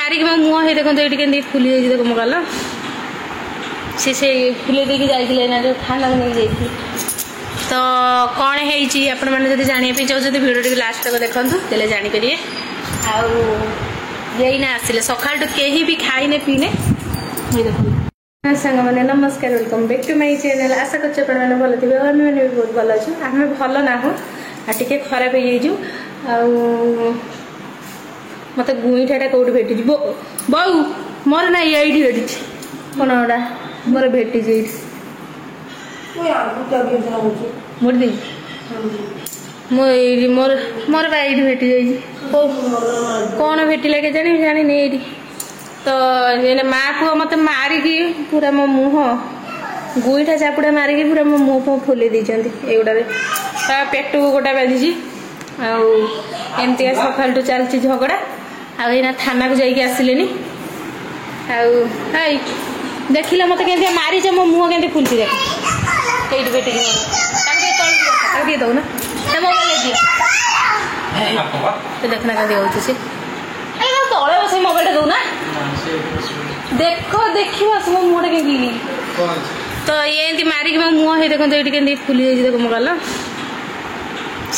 मारिक मो मुह हे देखो ये के फुली जाइए देख मो गल से फुले देके जाइए ना जो थाना नहीं जाइए तो कौन है आपण मैंने जानापी चाहते भिडियो टी लास्ट तक देखूँ तेल जापर आईना आसिले सका कहीं भी खाईने पीने देखो सांग मैंने नमस्कार welcome back to my channel आशा करछे आपण मैंने भल थे और मैंने भी बहुत भल अच्छे आम भल ना टे खराब हो जाइजु मत गुईठाटा कौट भेटी बहु मोर ना ये भेटी कौन गोटा मोर भेटी मोर दी मोर मोर ये भेटी जाइए कौन भेटिला के जानी जानी ये तो ये माँ पुआ मत मारिकी पूरा मो मुह गुईठा चापुड़ा मारिकी पूरा मो मुह फुह फुले देगुड़े पेट को गोटा बांधी आमती सका चलती झगड़ा आईना थाना को जाइए आसिले देखिल मत के मारीच मो मुह के फुलती देख ये बेटी दिए दौना मोबाइल दिए तो देखना क्या दिखाऊँ सी तले बस मोबाइल दौना देखो देखी मो मुँह के तो ये मारिक मो मुँह हे देखो ये के फुली जाइए देख मो गल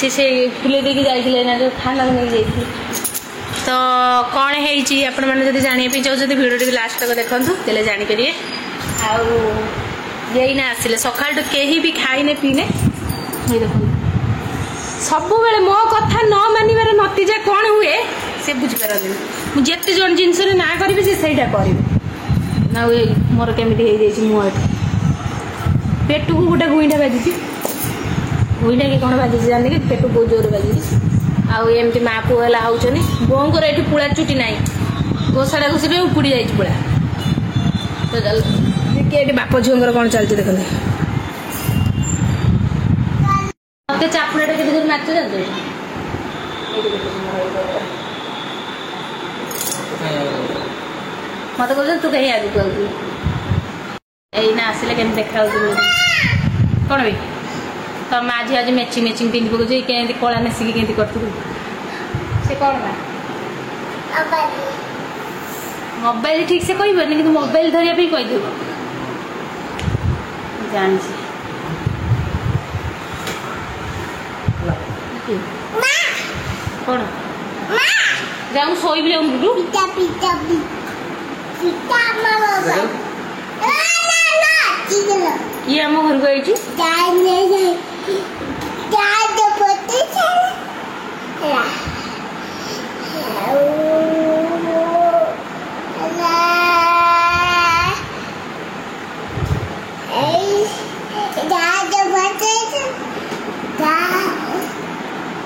से फुले देके जाइए ना जो थाना नहीं जाइए तो कौन है आपण मैंने जानापी चाहते भिडियो टी लास्ट तक देखूँ तेल जापर आईना आसिले सका कहीं भी खाईने पीने देखो सब बेले मो कथा न मानिबार नतीजा कौन हुए से बुझीपार मुझे जन जिनस ना करी से सहीटा करी ना मोर केमी मुँह पेट को गोटे गुईठा बाजी गुईठा कि कौन बाजी जाने कि पेट बहुत जोर बाजी आमती माँ पुआ है आउन बोर ये पुला चुटी ना घोषाड़ा घुषी उपुड़ी जाए पुला तो चल देखिए बाप झील कौन चलती देखते मत चापुड़ा के नाच जाते मत कह तू कहीं आगे आऊ यहीना आसिले के देखा कौन भी तो माँ झी आज मैचिंग मैचिंग पिंधि पकड़ के कला नेसिकी के कर से कौन मोबाइल ठीक से कहबनी कि मोबाइल धरिया कहीदेव जानी कौन जाऊँ शोब किए आम घर को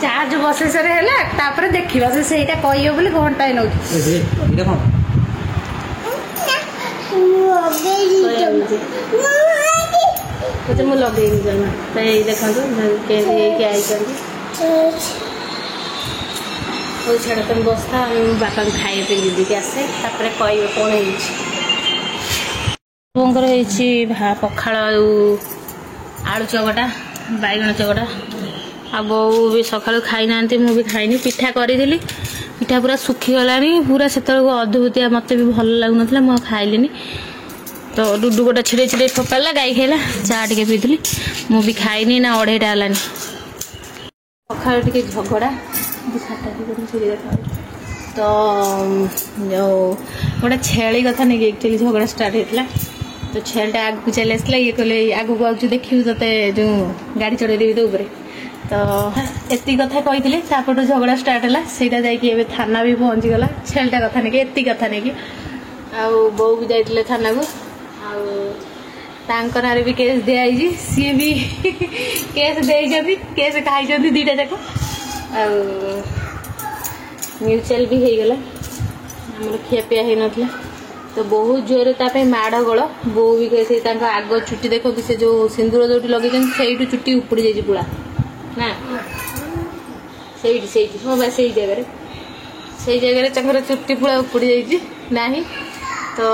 चार्ज बसे सर है देखा से कह बोले घंटा नौ मुझे लगे जमा तो ये देखो छाड़ तुम बसता बापा खाए पे दीदी के आसे कह कौन हो पखाड़ आलू चकटा बैगण चकटा आ बो भी सका खाई ना मुझे खाईनी पिठा करी पिठा पूरा सुखीगला पूरा से अद्भुतिया मत भी भल लगुन मुझे खाइली तो डुडू गोटा छिड़े छिड़े फोपाला गाई खाइला चा टे पीली मुझे खाईनी ना 2:30 है सका टे झगड़ा तो जो गोटे छेली कथा नहीं एक्चुअली झगड़ा स्टार्ट होता तो छेलटा आग को चली आसला ये कहले आगू आगे देखिए ते जो गाड़ी चढ़ेदेवी तो ऊपर तो एति कथा कही तापटू झगड़ा स्टार्ट है सहीटा जाइए थाना भी पहुँची गला छेलटा कथा नहीं एति कथा नहीं बो भी जाइए थाना को ना भी केस दिखाई सी भी केस दे केस खाई दीटा जाक म्यूचुअल भी हो गला आम खियापिया हो ना तो बहुत जोर ताप माड़ गल बो भी कहे आग चुटी देखो से जो सिंदूर जो लगे से चुटी उपुड़ी जाइए पुला ना से हाँ बस से जगह चुट्टी पुला उपुड़ी जाइए ना तो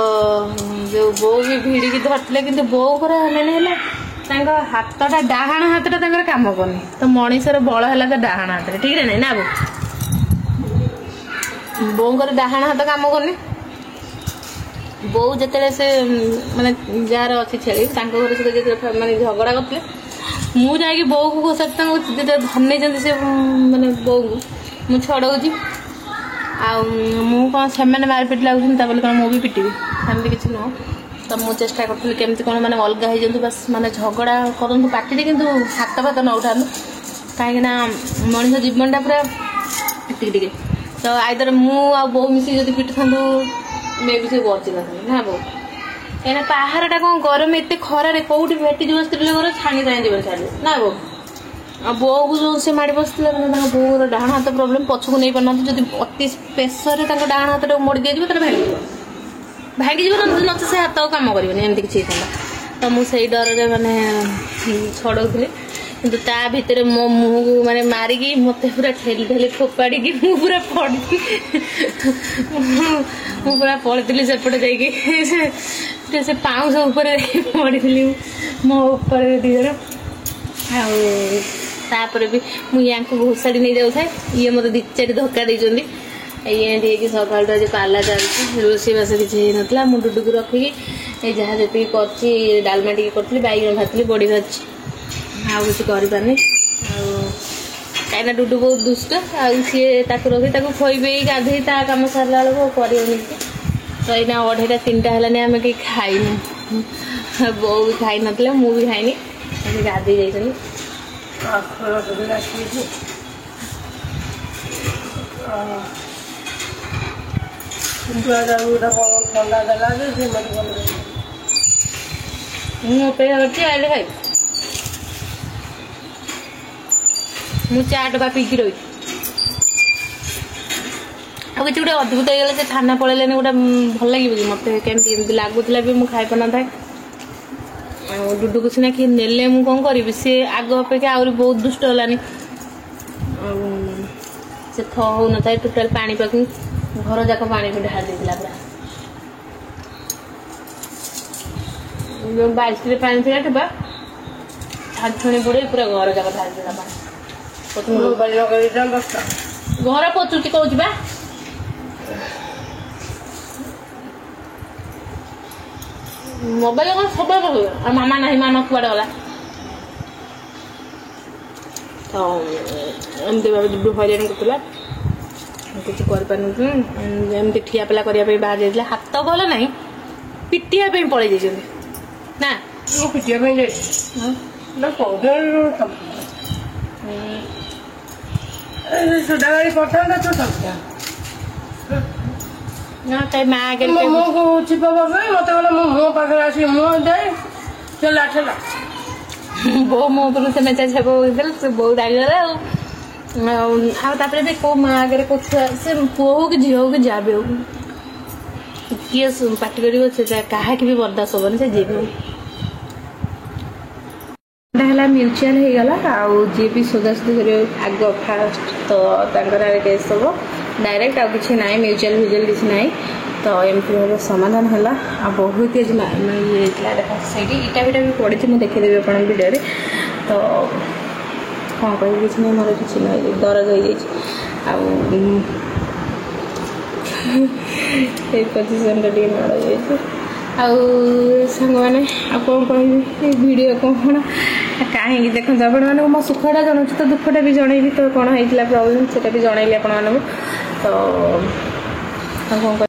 जो बो भी भिड़ी धरते कि बो मैंने हाथटा डाहाण हाथटा कम करनी तो मनीषर बल है तो डाहाण हाथ ठीक है ना बो बोर डाहाण हाथ कम करनी बोऊ जिते से माने जार अच्छी छेली घर से माने झगड़ा करते मुझे बोऊ को घोषात धन से माने बोऊ को मुझे छड़ाऊँगी कौन से मारपिट लगुन कौन मुझे पिटी सेमती किसी नुह तो मुझे चेष्टा करी केमती कौन मैंने अलग हो बस माने झगड़ा करूँ पार्टी कि हाथ फात न उठा कहीं मनीष जीवनटा पूरा टिके तो आइदर मु बो मिसी जो पिटी था मे भी से बची ना ना बो कहीं पहाड़टा कौन गरम एत खरारे कौटी भेटी जो स्त्री लोग छाणी जाए जीवन छाड़ी ना बो बो को जो से माड़ी बसते मैंने बोर डाण हाथ प्रोब्लेम पछक नहीं पार जब अति प्रेसर डाण हाथ मोड़ी दिया तो भांगी ना से हाथ कम कर एमती किसी तो मुझे डर मैंने छड़ाऊली कि ता भितर मो मुह को माने मारिकी मत पूरा ठेली ठेली फोपाड़ी पूरा पड़ी पूरा पड़ी सेपटे जाइए से पाउस पड़ी मो ऊपर दीजर आपर भी मुझे घोषाड़ी नहीं जाऊे ये मत दी चार धक्का देती ये सकाल आज पाला चलती रोषेबास किसी नाला मुझे डुडू को रखिकी जहाँ जी कर डालमा टी करी बैगन भाजली बड़ी भाजी आउ किसी करें कहीं डुडू बहुत दुष्ट सी रखी खोई गाधे ता कम सारा बेलू कर तो ये 2:30-3टा है आम कहीं खाइन बो भी खाई ना मुझे खाइनी गाधे जाइए अपेक्षा करती आए खाई मु चा डबा पीकी रही आ कि गोटे अद्भुत हो से थाना पलैले गोटे भल लगे कि मत केमती लगुला भी मुझे खाई पार ना डुडू को सीना किए नेले मु कौन करी सी आग अपेक्षा आहरी बहुत दुष्ट होलानी से थ हो न था टोटाल पानी पाकि घर जाक पानी भी ढाल देला पूरा बाल्टी पानी थी टा हाथ छुणी पड़े पूरा घर जाक ढाल देला घर पचुची कौच बा मोबाइल कौन सब और मामा नहीं मामा कुआड़े गला तो एमती भाव डुडू हईराण करता किसी करमती ठिया पेला करने बाहर जाइए हाथ भल ना पिटिया पलि जाइए ना पिटिया ना कहीं माँ आगे बो मो पर से मेचा छेब से बहुत आगे आउे को माँ आगे को से पुओ हो कि झी हो कि जाबे हो किए पार्टी कर क्या भी बर्दाश्त हेनी से जी भी म्यूचुआल हो गला आउ जी भी सोजासुदी कर आग फास्ट तो केस हम डायरेक्ट आ कि ना म्यूचुआल भ्यूचुआल किसी ना तो एमती भाव समाधान है आ बहुत ये इटा फिटा भी पड़ी मुझे देखीदेवी आप वीडियो तो कौन कह कि नहीं मोर किसी ना दरज हो पोजिशन टे नड़ सांग मैंने कौन कह वीडियो कौन कहीं देखो आपण मानक मो सुखटा जनाऊँ तो दुखटा भी जनइबी तो कौन होता प्रोब्लेम से भी जनइली आपण मानक तो कौन